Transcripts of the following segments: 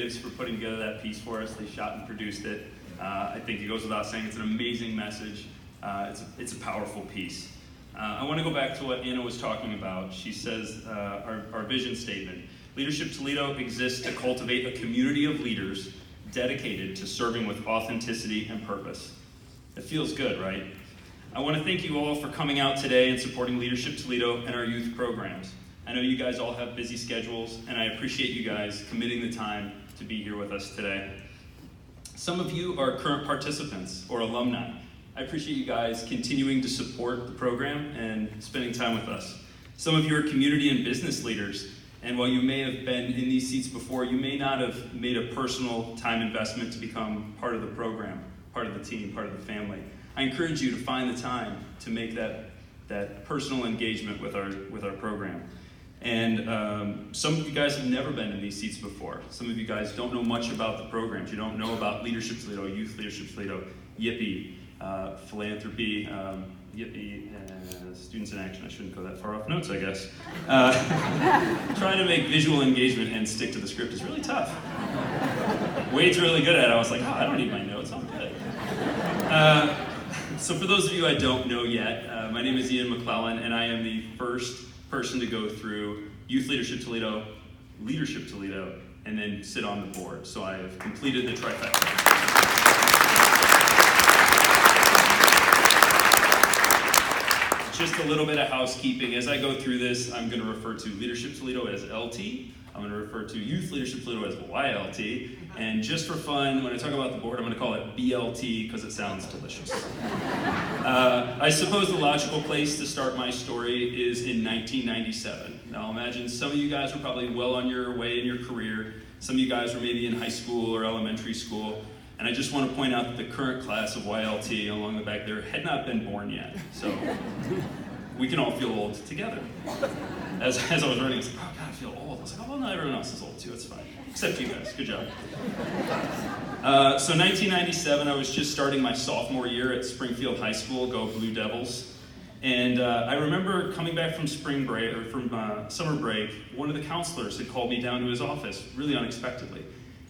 creatives for putting together that piece for us. They shot and produced it. I think it goes without saying, it's an amazing message. It's a powerful piece. I want to go back to what Anna was talking about. She says our vision statement. Leadership Toledo exists to cultivate a community of leaders dedicated to serving with authenticity and purpose. It feels good, right? I want to thank you all for coming out today and supporting Leadership Toledo and our youth programs. I know you guys all have busy schedules, and I appreciate you guys committing the time to be here with us today. Some of you are current participants or alumni. I appreciate you guys continuing to support the program and spending time with us. Some of you are community and business leaders, and while you may have been in these seats before, you may not have made a personal time investment to become part of the program, part of the team, part of the family. I encourage you to find the time to make that personal engagement with our program. And some of you guys have never been in these seats before. Some of you guys don't know much about the programs. You don't know about Leadership Toledo, Youth Leadership Toledo, Yippee, philanthropy, Yippee, Students in Action. I shouldn't go that far off notes, I guess. Trying to make visual engagement and stick to the script is really tough. Wade's really good at it. I was like, I don't need my notes, I'm good. So for those of you I don't know yet, my name is McClellan, and I am the first person to go through Youth Leadership Toledo, Leadership Toledo, and then sit on the board. So I have completed the trifecta. Just a little bit of housekeeping. As I go through this, I'm going to refer to Leadership Toledo as LT. I'm going to refer to Youth Leadership Toledo as YLT. And just for fun, when I talk about the board, I'm going to call it BLT because it sounds delicious. I suppose the logical place to start my story is in 1997. Now imagine some of you guys were probably well on your way in your career. Some of you guys were maybe in high school or elementary school. And I just want to point out that the current class of YLT along the back there had not been born yet. So we can all feel old together. As I was writing, I was like, oh God, I feel old. I was like, oh, well, no, everyone else is old too, it's fine. Except you guys, good job. So 1997, I was just starting my sophomore year at Springfield High School, go Blue Devils. And I remember coming back from spring break, or from summer break, one of the counselors had called me down to his office, really unexpectedly.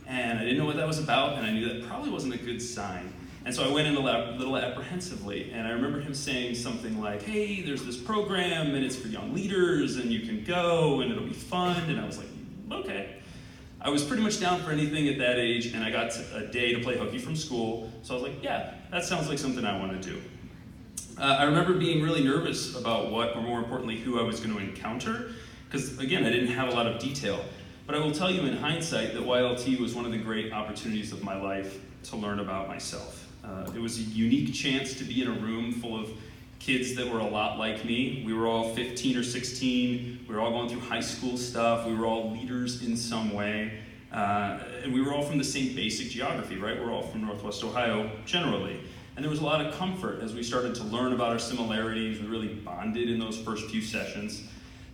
And I didn't know what that was about, and I knew that probably wasn't a good sign. And so I went in a little apprehensively, and I remember him saying something like, hey, there's this program, and it's for young leaders, and you can go, and it'll be fun. And I was like, okay. I was pretty much down for anything at that age, and I got a day to play hooky from school, so I was like, yeah, that sounds like something I want to do. I remember being really nervous about what, or more importantly, who I was going to encounter, because, again, I didn't have a lot of detail. But I will tell you in hindsight that YLT was one of the great opportunities of my life to learn about myself. It was a unique chance to be in a room full of kids that were a lot like me. We were all 15 or 16. We were all going through high school stuff. We were all leaders in some way. And we were all from the same basic geography, right? We're all from Northwest Ohio generally. And there was a lot of comfort as we started to learn about our similarities. We really bonded in those first few sessions.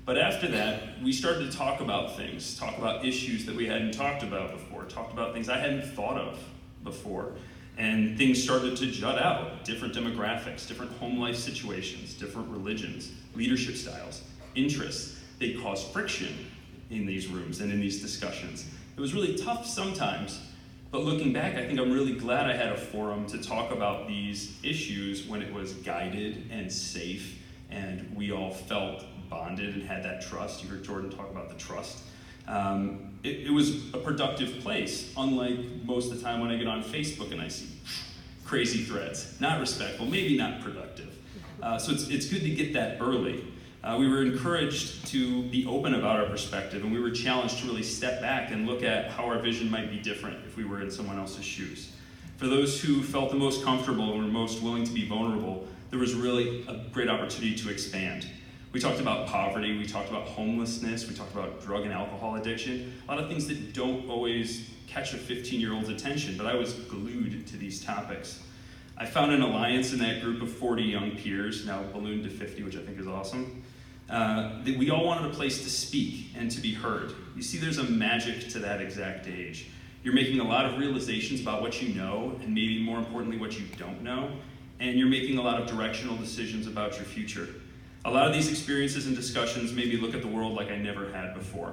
But after that, we started to talk about things, talk about issues that we hadn't talked about before, talked about things I hadn't thought of before. And things started to jut out, different demographics, different home life situations, different religions, leadership styles, interests. They caused friction in these rooms and in these discussions. It was really tough sometimes, but looking back, I think I'm really glad I had a forum to talk about these issues when it was guided and safe, and we all felt bonded and had that trust. You heard Jordan talk about the trust. It was a productive place, unlike most of the time when I get on Facebook and I see crazy threads. Not respectful, maybe not productive. So it's good to get that early. We were encouraged to be open about our perspective, and we were challenged to really step back and look at how our vision might be different if we were in someone else's shoes. For those who felt the most comfortable and were most willing to be vulnerable, there was really a great opportunity to expand. We talked about poverty, we talked about homelessness, we talked about drug and alcohol addiction, a lot of things that don't always catch a 15-year-old's attention, but I was glued to these topics. I found an alliance in that group of 40 young peers, now ballooned to 50, which I think is awesome, that we all wanted a place to speak and to be heard. You see, there's a magic to that exact age. You're making a lot of realizations about what you know, and maybe more importantly, what you don't know, and you're making a lot of directional decisions about your future. A lot of these experiences and discussions made me look at the world like I never had before.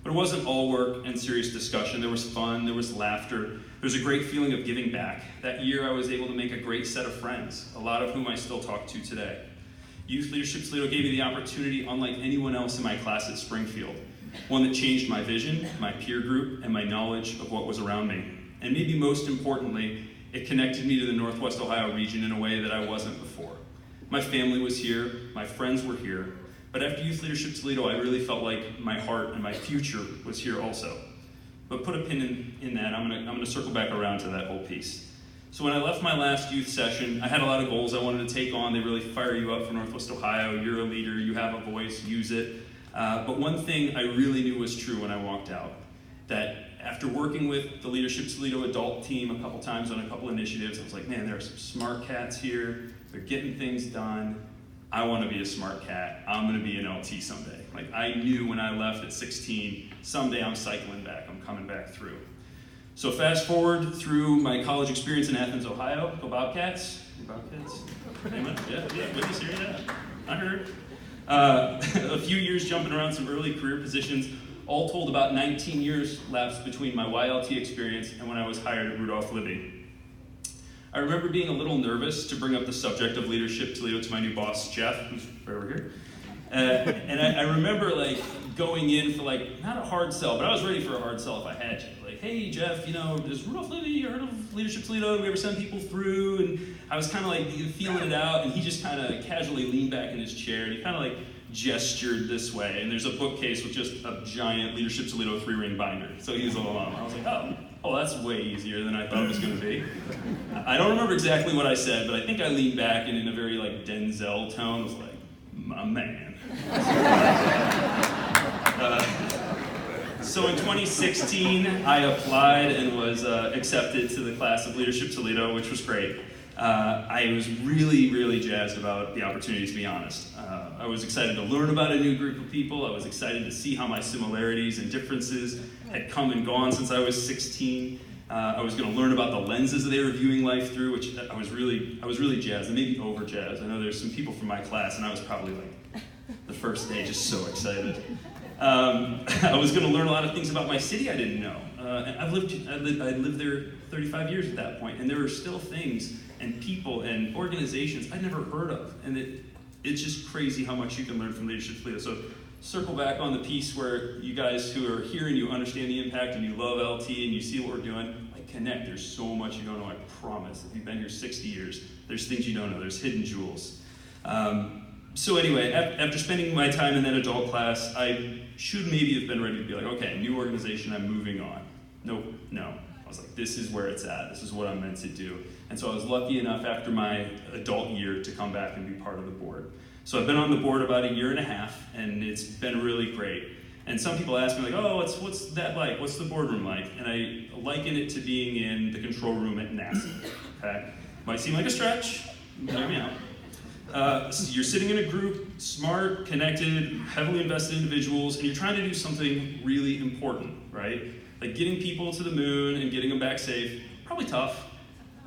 But it wasn't all work and serious discussion. There was fun, there was laughter. There was a great feeling of giving back. That year I was able to make a great set of friends, a lot of whom I still talk to today. Youth Leadership Toledo gave me the opportunity unlike anyone else in my class at Springfield, one that changed my vision, my peer group, and my knowledge of what was around me. And maybe most importantly, it connected me to the Northwest Ohio region in a way that I wasn't before. My family was here, my friends were here, but after Youth Leadership Toledo, I really felt like my heart and my future was here also. But put a pin in that, I'm gonna circle back around to that whole piece. So when I left my last youth session, I had a lot of goals I wanted to take on. They really fire you up for Northwest Ohio. You're a leader, you have a voice, use it. But one thing I really knew was true when I walked out, that after working with the Leadership Toledo adult team a couple times on a couple initiatives, I was like, man, there are some smart cats here. They're getting things done. I want to be a smart cat. I'm going to be an LT someday. Like I knew when I left at 16, someday I'm cycling back. I'm coming back through. So fast forward through my college experience in Athens, Ohio. Go Bobcats. Bobcats? Anyone? Yeah, witness here, yeah. I heard. A few years jumping around some early career positions. All told, about 19 years lapsed between my YLT experience and when I was hired at Rudolph Libby. I remember being a little nervous to bring up the subject of Leadership Toledo to my new boss, Jeff, who's right over here. And I remember like going in for like, not a hard sell, but I was ready for a hard sell if I had to. Like, hey Jeff, is Rudolph Libby, you heard of Leadership Toledo? Do we ever send people through? And I was kind of like feeling it out, and he just kind of casually leaned back in his chair, and he kind of like gestured this way. And there's a bookcase with just a giant Leadership Toledo 3-ring binder. So he was all alone. I was like, oh, that's way easier than I thought it was going to be. I don't remember exactly what I said, but I think I leaned back and in a very like Denzel tone was like, my man. So in 2016, I applied and was accepted to the class of Leadership Toledo, which was great. I was really, really jazzed about the opportunity, to be honest. I was excited to learn about a new group of people. I was excited to see how my similarities and differences had come and gone since I was 16. I was going to learn about the lenses that they were viewing life through, which I was really jazzed, and maybe over jazzed. I know there's some people from my class, and I was probably like the first day just so excited. I was going to learn a lot of things about my city I didn't know. I'd lived there 35 years at that point, and there were still things and people and organizations I'd never heard of, and it's just crazy how much you can learn from Leadership Toledo. So circle back on the piece where you guys who are here and you understand the impact and you love LT and you see what we're doing, like connect. There's so much you don't know, I promise. If you've been here 60 years, there's things you don't know. There's hidden jewels. So anyway, after spending my time in that adult class, I should maybe have been ready to be like, okay, new organization, I'm moving on. No. I was like, this is where it's at. This is what I'm meant to do. And so I was lucky enough after my adult year to come back and be part of the board. So I've been on the board about a year and a half, and it's been really great. And some people ask me like, oh, what's that like? What's the boardroom like? And I liken it to being in the control room at NASA, okay? Might seem like a stretch, hear me out. So you're sitting in a group, smart, connected, heavily invested individuals, and you're trying to do something really important, right? Like getting people to the moon and getting them back safe, probably tough.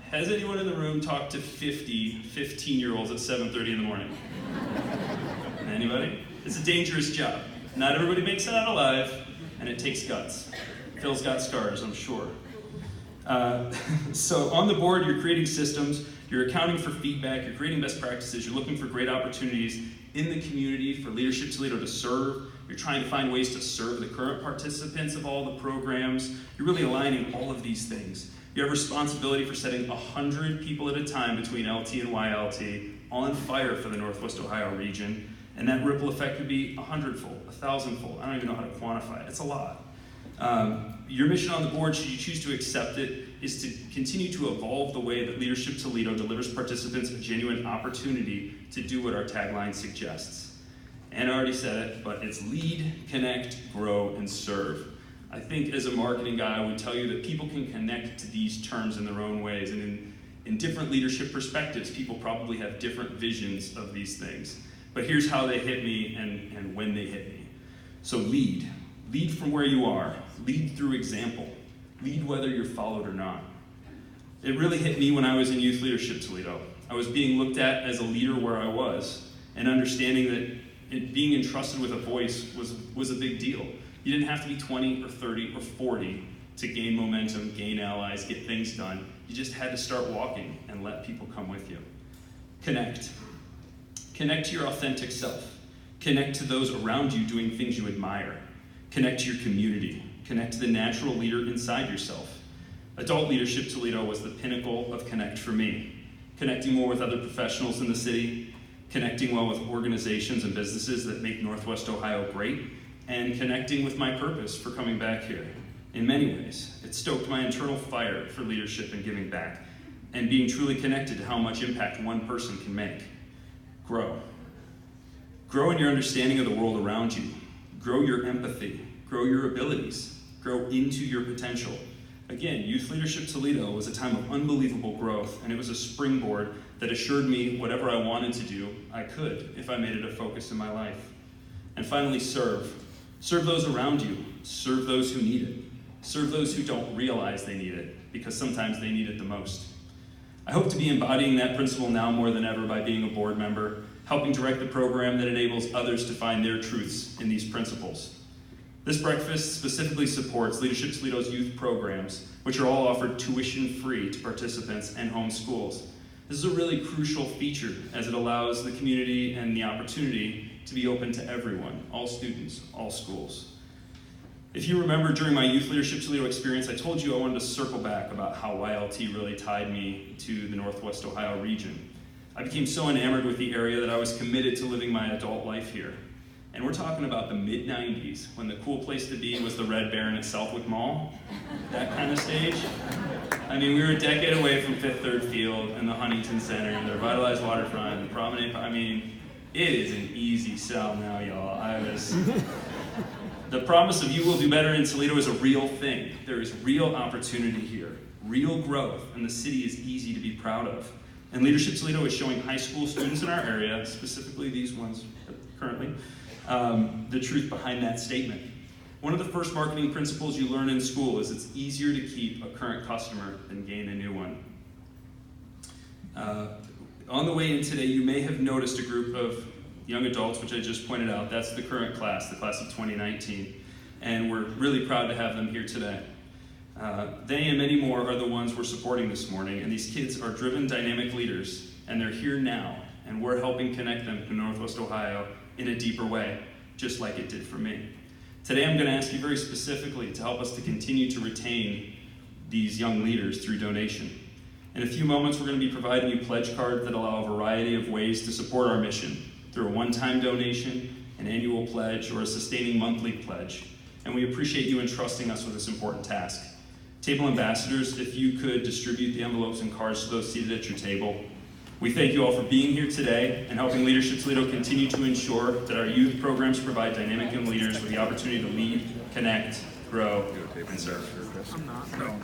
Has anyone in the room talked to 50 15-year-olds at 7:30 in the morning? Anybody? It's a dangerous job. Not everybody makes it out alive, and it takes guts. Phil's got scars, I'm sure. So on the board, you're creating systems, you're accounting for feedback, you're creating best practices, you're looking for great opportunities in the community for Leadership Toledo to serve. You're trying to find ways to serve the current participants of all the programs. You're really aligning all of these things. You have responsibility for setting 100 people at a time between LT and YLT on fire for the Northwest Ohio region. And that ripple effect could be 100-fold, 1,000-fold. I don't even know how to quantify it. It's a lot. Your mission on the board, should you choose to accept it, is to continue to evolve the way that Leadership Toledo delivers participants a genuine opportunity to do what our tagline suggests. And I already said it, but it's lead, connect, grow, and serve. I think as a marketing guy, I would tell you that people can connect to these terms in their own ways. And in different leadership perspectives, people probably have different visions of these things. But here's how they hit me and when they hit me. So lead. Lead from where you are. Lead through example. Lead whether you're followed or not. It really hit me when I was in Youth Leadership Toledo. I was being looked at as a leader where I was, and understanding that being entrusted with a voice was a big deal. You didn't have to be 20 or 30 or 40 to gain momentum, gain allies, get things done. You just had to start walking and let people come with you. Connect. Connect to your authentic self. Connect to those around you doing things you admire. Connect to your community. Connect to the natural leader inside yourself. Adult Leadership Toledo was the pinnacle of connect for me. Connecting more with other professionals in the city, connecting well with organizations and businesses that make Northwest Ohio great, and connecting with my purpose for coming back here. In many ways, it stoked my internal fire for leadership and giving back, and being truly connected to how much impact one person can make. Grow. Grow in your understanding of the world around you. Grow your empathy. Grow your abilities. Grow into your potential. Again, Youth Leadership Toledo was a time of unbelievable growth, and it was a springboard that assured me whatever I wanted to do, I could if I made it a focus in my life. And finally, serve. Serve those around you. Serve those who need it. Serve those who don't realize they need it, because sometimes they need it the most. I hope to be embodying that principle now more than ever by being a board member, helping direct the program that enables others to find their truths in these principles. This breakfast specifically supports Leadership Toledo's youth programs, which are all offered tuition-free to participants and home schools. This is a really crucial feature as it allows the community and the opportunity to be open to everyone, all students, all schools. If you remember during my Youth Leadership Toledo experience, I told you I wanted to circle back about how YLT really tied me to the Northwest Ohio region. I became so enamored with the area that I was committed to living my adult life here. And we're talking about the mid-90s, when the cool place to be was the Red Baron at Southwick Mall, that kind of stage. I mean, we were a decade away from Fifth Third Field and the Huntington Center and the revitalized waterfront and Promenade. I mean, it is an easy sell now, y'all. The promise of you will do better in Toledo is a real thing. There is real opportunity here, real growth, and the city is easy to be proud of. And Leadership Toledo is showing high school students in our area, specifically these ones currently, the truth behind that statement. One of the first marketing principles you learn in school is it's easier to keep a current customer than gain a new one. On the way in today, you may have noticed a group of young adults, which I just pointed out. That's the current class, the class of 2019. And we're really proud to have them here today. They and many more are the ones we're supporting this morning, and these kids are driven, dynamic leaders, and they're here now, and we're helping connect them to Northwest Ohio in a deeper way, just like it did for me. Today I'm going to ask you very specifically to help us to continue to retain these young leaders through donation. In a few moments, we're going to be providing you pledge cards that allow a variety of ways to support our mission, through a one-time donation, an annual pledge, or a sustaining monthly pledge. And we appreciate you entrusting us with this important task. Table ambassadors, if you could distribute the envelopes and cards to those seated at your table. We thank you all for being here today and helping Leadership Toledo continue to ensure that our youth programs provide dynamic young leaders with the opportunity to lead, connect, grow, and serve. I'm not. No.